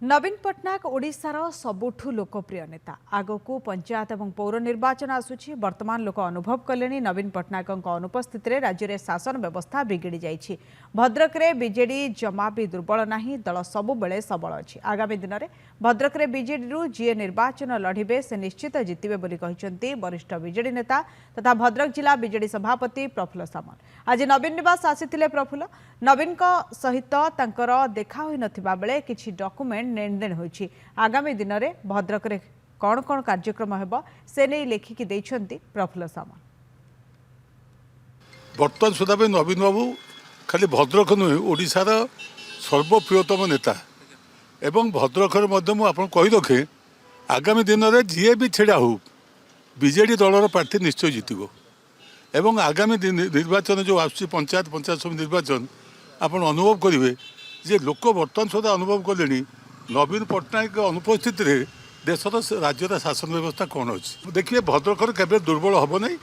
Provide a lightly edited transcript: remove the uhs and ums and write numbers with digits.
नवीन पट्टनायक ओडिशार सबुठु लोकप्रिय नेता आगकू पंचायत और पौर निर्वाचन आसुछि। वर्तमान लोक अनुभव कले नवीन पट्टनायक अनुपस्थित राज्य में शासन व्यवस्था बिगिड़ी जाइछि। भद्रक रे बीजेडी जमा भी दुर्बल नहीं, दल सबुबले सबल अछि। आगामी दिन में भद्रक रे बीजेडी जी निर्वाचन लड़िबे से निश्चित जितबे बोली कहिसंती वरिष्ठ बीजेडी नेता तथा भद्रक जिला बीजेडी सभापति प्रफुल्ल सामल। आज नवीन निवास आसिथिले प्रफुल्ल। नवीन सहित तांकर देखा होई नथिबा बेले किछि डॉक्यूमेंट लेनदेन होइछि। आगामी दिन में भद्रक रे कौन कौन कार्यक्रम हेब से नहीं लेखिकी देइछंती प्रफुल्ल सामल। बर्तमान सुधा नवीन बाबू खाली भद्रक नुहे ओडिशार सर्वप्रियतम नेता एवं भद्रक कही रखे आगामी दिन में जी भी छेड़ा हो बीजेडी दलर प्रार्थी निश्चय जितब एवं आगामी निर्वाचन जो आसुची पंचायत समिति निर्वाचन आपण अनुभव करेंगे जे लोक बर्तमान सुधा अनुभव कले नवीन पट्टनायक अनुपस्थित देशर राज्यर शासन व्यवस्था कौन अच्छी देखिए भद्रक केवल दुर्बल हम नहीं